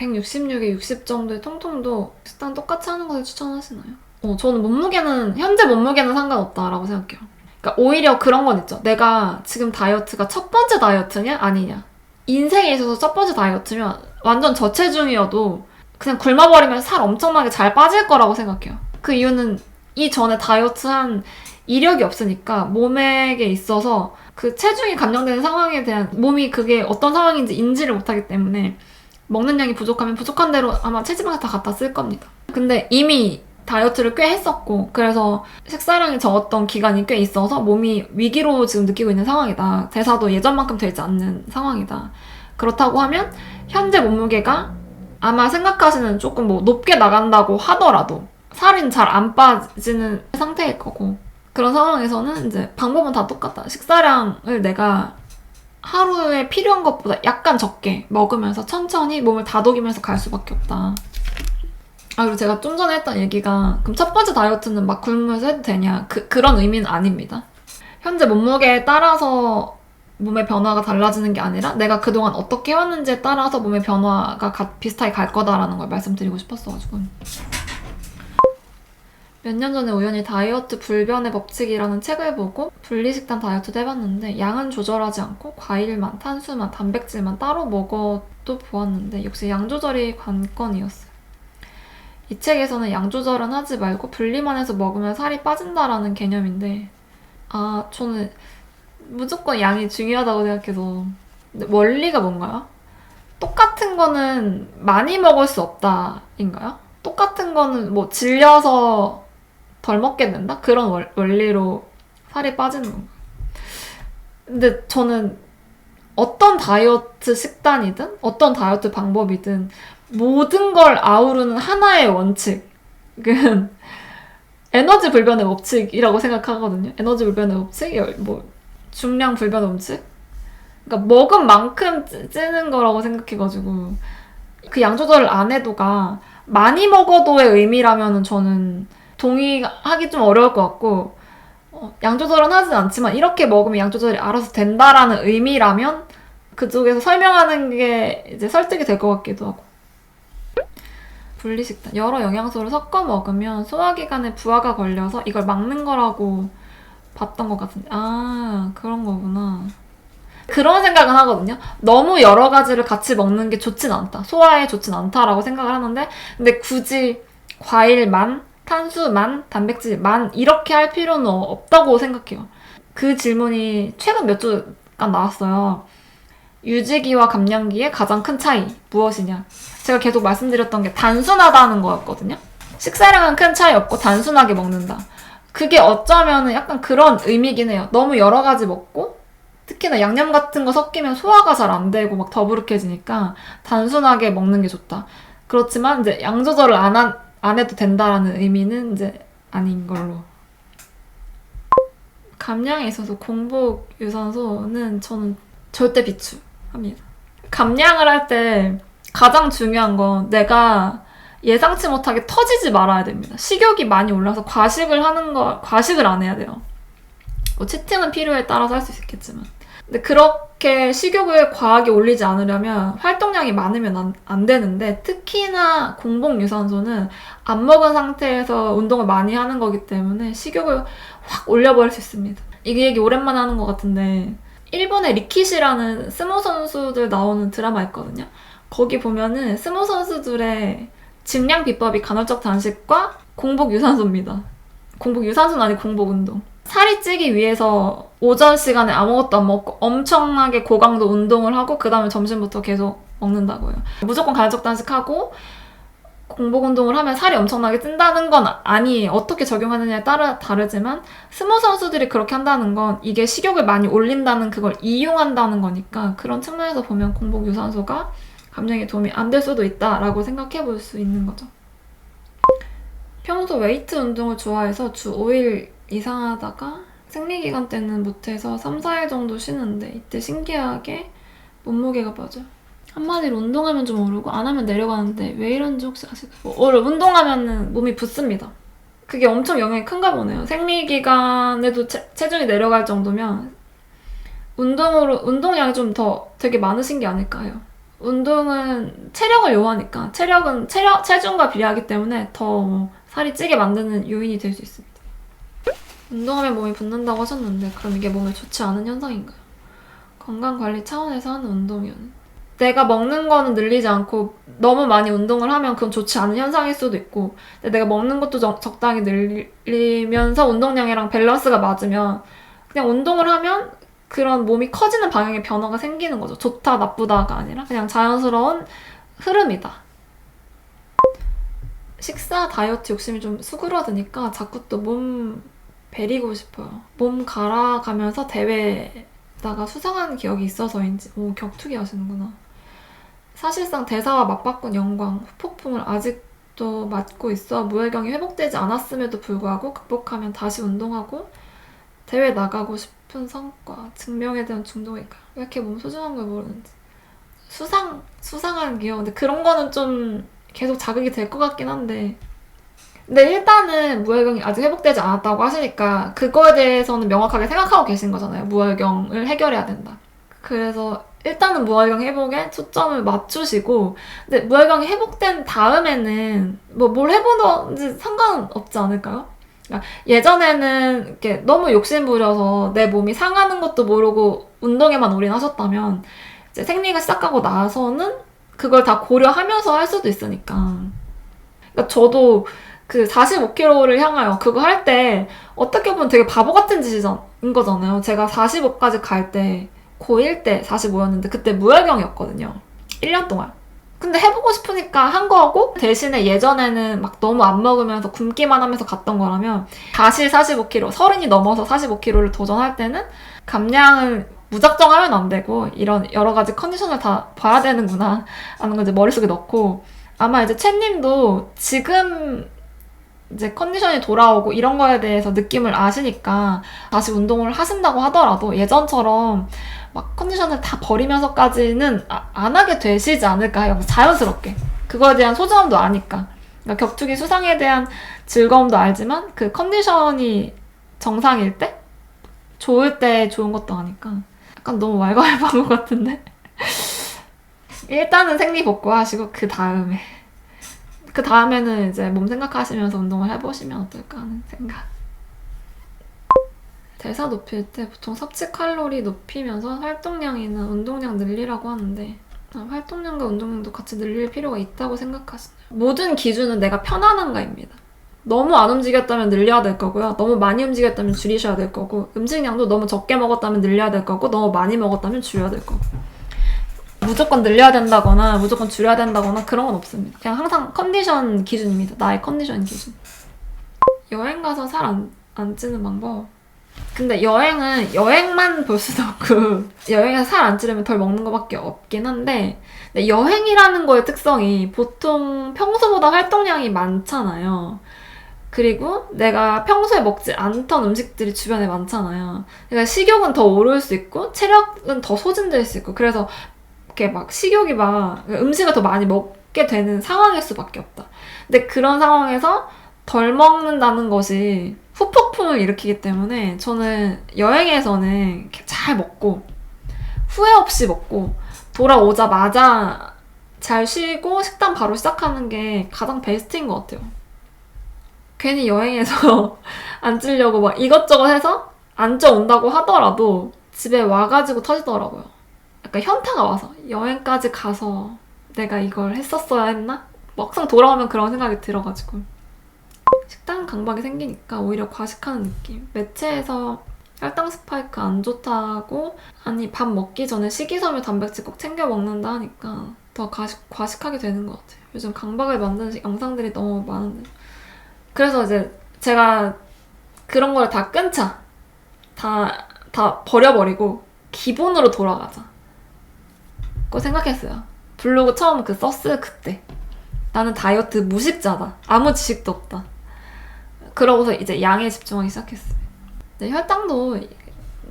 166에 60 정도의 통통도 식단 똑같이 하는 것을 추천하시나요? 저는 현재 몸무게는 상관없다라고 생각해요. 그러니까 오히려 그런 건 있죠. 내가 지금 다이어트가 첫 번째 다이어트냐 아니냐. 인생에 있어서 첫 번째 다이어트면 완전 저체중이어도 그냥 굶어버리면 살 엄청나게 잘 빠질 거라고 생각해요. 그 이유는 이전에 다이어트한 이력이 없으니까 몸에 있어서 그 체중이 감량되는 상황에 대한 몸이 그게 어떤 상황인지 인지를 못하기 때문에 먹는 양이 부족하면 부족한 대로 아마 체지방을 다 갖다 쓸 겁니다. 근데 이미 다이어트를 꽤 했었고 그래서 식사량이 적었던 기간이 꽤 있어서 몸이 위기로 지금 느끼고 있는 상황이다. 대사도 예전만큼 되지 않는 상황이다. 그렇다고 하면 현재 몸무게가 아마 생각하시는 조금 높게 나간다고 하더라도 살은 잘 안 빠지는 상태일 거고 그런 상황에서는 이제 방법은 다 똑같다. 식사량을 내가 하루에 필요한 것보다 약간 적게 먹으면서 천천히 몸을 다독이면서 갈 수밖에 없다. 그리고 제가 좀 전에 했던 얘기가 그럼 첫 번째 다이어트는 막 굶으면서 해도 되냐 그런 의미는 아닙니다. 현재 몸무게에 따라서 몸의 변화가 달라지는 게 아니라 내가 그동안 어떻게 해왔는지에 따라서 몸의 변화가 비슷하게 갈 거다라는 걸 말씀드리고 싶었어가지고 몇 년 전에 우연히 다이어트 불변의 법칙이라는 책을 보고 분리식단 다이어트도 해봤는데 양은 조절하지 않고 과일만, 탄수만, 단백질만 따로 먹어도 보았는데 역시 양 조절이 관건이었어요. 이 책에서는 양 조절은 하지 말고 분리만 해서 먹으면 살이 빠진다라는 개념인데 저는 무조건 양이 중요하다고 생각해서 근데 원리가 뭔가요? 똑같은 거는 많이 먹을 수 없다인가요? 똑같은 거는 질려서 덜 먹게 된다? 그런 원리로 살이 빠지는 건가요? 근데 저는 어떤 다이어트 식단이든 어떤 다이어트 방법이든 모든 걸 아우르는 하나의 원칙은 에너지 불변의 법칙이라고 생각하거든요. 에너지 불변의 법칙? 중량 불변의 법칙? 그러니까 먹은 만큼 찌는 거라고 생각해가지고 그 양 조절을 안 해도가 많이 먹어도의 의미라면 저는 동의하기 좀 어려울 것 같고 양 조절은 하진 않지만 이렇게 먹으면 양 조절이 알아서 된다라는 의미라면 그쪽에서 설명하는 게 이제 설득이 될 것 같기도 하고 분리식단 여러 영양소를 섞어 먹으면 소화기관에 부하가 걸려서 이걸 막는 거라고 봤던 것 같은데 그런 거구나. 그런 생각은 하거든요. 너무 여러 가지를 같이 먹는 게 좋진 않다. 소화에 좋진 않다라고 생각을 하는데 근데 굳이 과일만, 탄수만, 단백질만 이렇게 할 필요는 없다고 생각해요. 그 질문이 최근 몇 주간 나왔어요. 유지기와 감량기의 가장 큰 차이 무엇이냐? 제가 계속 말씀드렸던 게 단순하다는 거였거든요. 식사량은 큰 차이 없고 단순하게 먹는다. 그게 어쩌면은 약간 그런 의미긴 해요. 너무 여러 가지 먹고 특히나 양념 같은 거 섞이면 소화가 잘 안 되고 막 더부룩해지니까 단순하게 먹는 게 좋다. 그렇지만 이제 양 조절을 안 해도 된다라는 의미는 이제 아닌 걸로. 감량에 있어서 공복 유산소는 저는 절대 비추합니다. 감량을 할 때 가장 중요한 건 내가 예상치 못하게 터지지 말아야 됩니다. 식욕이 많이 올라서 과식을 안 해야 돼요. 치팅은 필요에 따라서 할 수 있겠지만. 근데 그렇게 식욕을 과하게 올리지 않으려면 활동량이 많으면 안 되는데 특히나 공복 유산소는 안 먹은 상태에서 운동을 많이 하는 거기 때문에 식욕을 확 올려버릴 수 있습니다. 이게 얘기 오랜만에 하는 것 같은데 일본의 리키시라는 스모 선수들 나오는 드라마 있거든요. 거기 보면은 스모 선수들의 증량 비법이 간헐적 단식과 공복 유산소입니다. 공복 유산소는 아니고 공복 운동. 살이 찌기 위해서 오전 시간에 아무것도 안 먹고 엄청나게 고강도 운동을 하고 그 다음에 점심부터 계속 먹는다고요. 무조건 간헐적 단식하고 공복 운동을 하면 살이 엄청나게 찐다는 건 아니에요. 어떻게 적용하느냐에 따라 다르지만 스모 선수들이 그렇게 한다는 건 이게 식욕을 많이 올린다는 그걸 이용한다는 거니까 그런 측면에서 보면 공복 유산소가 감량에 도움이 안 될 수도 있다라고 생각해 볼 수 있는 거죠. 평소 웨이트 운동을 좋아해서 주 5일 이상 하다가 생리기간 때는 못해서 3, 4일 정도 쉬는데 이때 신기하게 몸무게가 빠져요. 한마디로 운동하면 좀 오르고 안 하면 내려가는데 왜 이런지 혹시 아실까요? 운동하면 몸이 붓습니다. 그게 엄청 영향이 큰가 보네요. 생리기간에도 체중이 내려갈 정도면 운동량이 좀 더 되게 많으신 게 아닐까 해요. 운동은 체력을 요하니까 체력은 체중과 비례하기 때문에 더 살이 찌게 만드는 요인이 될 수 있습니다. 운동하면 몸이 붓는다고 하셨는데 그럼 이게 몸에 좋지 않은 현상인가요? 건강관리 차원에서 하는 운동이면 내가 먹는 거는 늘리지 않고 너무 많이 운동을 하면 그건 좋지 않은 현상일 수도 있고, 근데 내가 먹는 것도 적당히 늘리면서 운동량이랑 밸런스가 맞으면 그냥 운동을 하면 그런 몸이 커지는 방향의 변화가 생기는 거죠. 좋다 나쁘다가 아니라 그냥 자연스러운 흐름이다. 식사 다이어트 욕심이 좀 수그러드니까 자꾸 또 몸 베리고 싶어요. 몸 갈아가면서 대회에다가 수상한 기억이 있어서인지. 오, 격투기 하시는구나. 사실상 대사와 맞바꾼 영광, 후폭풍을 아직도 맞고 있어 무해경이 회복되지 않았음에도 불구하고 극복하면 다시 운동하고 대회 나가고 싶은 성과, 증명에 대한 중독일까요? 왜 이렇게 몸 소중한 걸 모르는지. 수상한 기억. 근데 그런 거는 좀 계속 자극이 될 것 같긴 한데. 근데 일단은 무혈경이 아직 회복되지 않았다고 하시니까 그거에 대해서는 명확하게 생각하고 계신 거잖아요. 무혈경을 해결해야 된다. 그래서 일단은 무혈경 회복에 초점을 맞추시고, 근데 무혈경이 회복된 다음에는 뭐 뭘 해보든지 상관없지 않을까요? 그러니까 예전에는 이렇게 너무 욕심부려서 내 몸이 상하는 것도 모르고 운동에만 올인하셨다면 이제 생리가 시작하고 나서는 그걸 다 고려하면서 할 수도 있으니까. 그러니까 저도 그 45kg를 향하여 그거 할 때 어떻게 보면 되게 바보 같은 짓인 거잖아요. 제가 45까지 갈 때 고1 때 45였는데 그때 무혈경이었거든요. 1년 동안. 근데 해보고 싶으니까 한 거고, 대신에 예전에는 막 너무 안 먹으면서 굶기만 하면서 갔던 거라면 다시 45kg, 30이 넘어서 45kg를 도전할 때는 감량을 무작정 하면 안 되고 이런 여러 가지 컨디션을 다 봐야 되는구나 하는 걸 이제 머릿속에 넣고, 아마 이제 채님도 지금 이제 컨디션이 돌아오고 이런 거에 대해서 느낌을 아시니까 다시 운동을 하신다고 하더라도 예전처럼 막 컨디션을 다 버리면서까지는 안 하게 되시지 않을까 해요. 자연스럽게. 그거에 대한 소중함도 아니까. 그러니까 격투기 수상에 대한 즐거움도 알지만 그 컨디션이 정상일 때? 좋을 때 좋은 것도 아니까. 약간 너무 왈가왈부한 것 같은데? 일단은 생리 복구하시고 그 다음에는 이제 몸 생각하시면서 운동을 해보시면 어떨까 하는 생각. 대사 높일 때 보통 섭취 칼로리 높이면서 활동량이나 운동량 늘리라고 하는데, 활동량과 운동량도 같이 늘릴 필요가 있다고 생각하시나요? 모든 기준은 내가 편안한가입니다. 너무 안 움직였다면 늘려야 될 거고요. 너무 많이 움직였다면 줄이셔야 될 거고, 음식량도 너무 적게 먹었다면 늘려야 될 거고, 너무 많이 먹었다면 줄여야 될 거고. 무조건 늘려야 된다거나 무조건 줄여야 된다거나 그런 건 없습니다. 그냥 항상 컨디션 기준입니다. 나의 컨디션 기준. 여행 가서 살 안 찌는 방법. 근데 여행만 볼 수도 없고 여행에서 살 안 찌려면 덜 먹는 것밖에 없긴 한데, 근데 여행이라는 거의 특성이 보통 평소보다 활동량이 많잖아요. 그리고 내가 평소에 먹지 않던 음식들이 주변에 많잖아요. 그러니까 식욕은 더 오를 수 있고 체력은 더 소진될 수 있고, 그래서 이렇게 막 식욕이 막 음식을 더 많이 먹게 되는 상황일 수밖에 없다. 근데 그런 상황에서 덜 먹는다는 것이 후폭풍을 일으키기 때문에 저는 여행에서는 이렇게 잘 먹고 후회 없이 먹고 돌아오자마자 잘 쉬고 식단 바로 시작하는 게 가장 베스트인 것 같아요. 괜히 여행에서 안 찌려고 막 이것저것 해서 안 쪄온다고 하더라도 집에 와가지고 터지더라고요. 약간 현타가 와서 여행까지 가서 내가 이걸 했었어야 했나? 막상 돌아오면 그런 생각이 들어가지고 식단 강박이 생기니까 오히려 과식하는 느낌. 매체에서 혈당 스파이크 안 좋다고, 아니 밥 먹기 전에 식이섬유 단백질 꼭 챙겨 먹는다 하니까 더 과식하게 되는 것 같아요. 요즘 강박을 만드는 영상들이 너무 많은데. 그래서 이제 제가 그런 걸 다 끊자, 다 버려버리고 기본으로 돌아가자 그거 생각했어요. 블로그 처음 썼을 그때. 나는 다이어트 무식자다. 아무 지식도 없다. 그러고서 이제 양에 집중하기 시작했어요. 근데 혈당도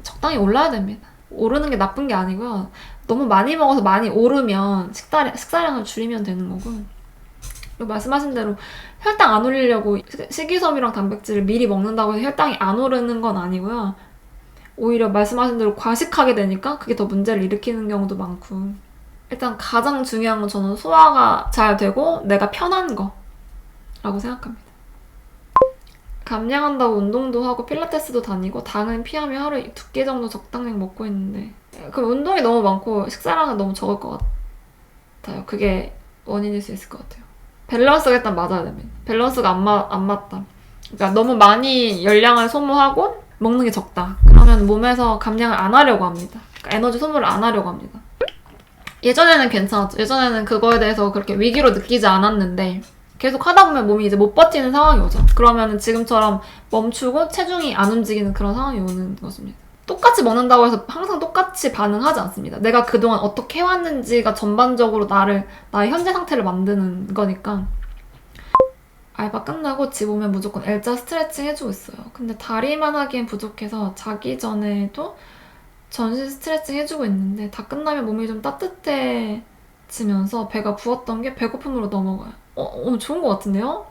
적당히 올라야 됩니다. 오르는 게 나쁜 게 아니고요. 너무 많이 먹어서 많이 오르면 식사량을 줄이면 되는 거고. 그리고 말씀하신 대로 혈당 안 올리려고 식이섬유랑 단백질을 미리 먹는다고 해서 혈당이 안 오르는 건 아니고요. 오히려 말씀하신 대로 과식하게 되니까 그게 더 문제를 일으키는 경우도 많고. 일단 가장 중요한 건 저는 소화가 잘 되고 내가 편한 거라고 생각합니다. 감량한다고 운동도 하고 필라테스도 다니고 당은 피하며 하루에 2끼 정도 적당량 먹고 있는데 그럼 운동이 너무 많고 식사량은 너무 적을 것 같아요. 그게 원인일 수 있을 것 같아요. 밸런스가 일단 맞아야 됩니다. 밸런스가 안 맞다. 그러니까 너무 많이 열량을 소모하고 먹는 게 적다. 그러면 몸에서 감량을 안 하려고 합니다. 그러니까 에너지 소모를 안 하려고 합니다. 예전에는 괜찮았죠. 예전에는 그거에 대해서 그렇게 위기로 느끼지 않았는데 계속 하다 보면 몸이 이제 못 버티는 상황이 오죠. 그러면은 지금처럼 멈추고 체중이 안 움직이는 그런 상황이 오는 것입니다. 똑같이 먹는다고 해서 항상 똑같이 반응하지 않습니다. 내가 그동안 어떻게 해왔는지가 전반적으로 나의 현재 상태를 만드는 거니까. 알바 끝나고 집 오면 무조건 L자 스트레칭 해주고 있어요. 근데 다리만 하기엔 부족해서 자기 전에도 전신 스트레칭 해주고 있는데 다 끝나면 몸이 좀 따뜻해지면서 배가 부었던 게 배고픔으로 넘어가요. 좋은 것 같은데요?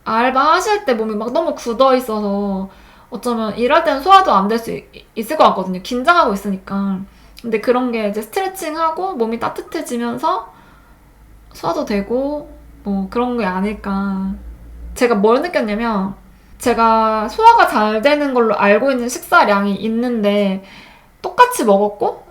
알바 하실 때 몸이 막 너무 굳어 있어서 어쩌면 일할 때는 소화도 안 될 수 있을 것 같거든요. 긴장하고 있으니까. 근데 그런 게 이제 스트레칭하고 몸이 따뜻해지면서 소화도 되고 뭐 그런 게 아닐까. 제가 뭘 느꼈냐면 제가 소화가 잘 되는 걸로 알고 있는 식사량이 있는데 똑같이 먹었고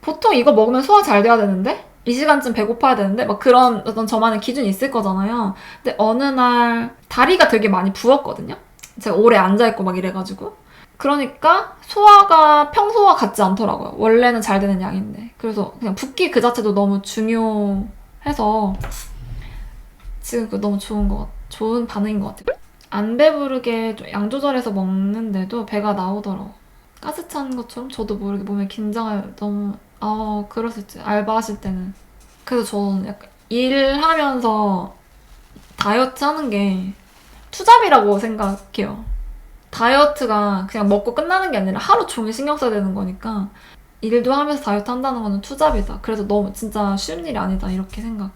보통 이거 먹으면 소화 잘 돼야 되는데 이 시간쯤 배고파야 되는데 막 그런 어떤 저만의 기준이 있을 거잖아요. 근데 어느 날 다리가 되게 많이 부었거든요. 제가 오래 앉아있고 막 이래가지고 그러니까 소화가 평소와 같지 않더라고요. 원래는 잘 되는 양인데. 그래서 그냥 붓기 그 자체도 너무 중요해서 지금 그거 너무 좋은 반응인 것 같아요. 안 배부르게 좀 양 조절해서 먹는데도 배가 나오더라고. 가스 찬 것처럼 저도 모르게 몸에 긴장을 너무 그럴 수 있지. 알바하실 때는. 그래서 저는 약간 일하면서 다이어트 하는 게 투잡이라고 생각해요. 다이어트가 그냥 먹고 끝나는 게 아니라 하루 종일 신경 써야 되는 거니까 일도 하면서 다이어트 한다는 거는 투잡이다. 그래서 너무 진짜 쉬운 일이 아니다 이렇게 생각.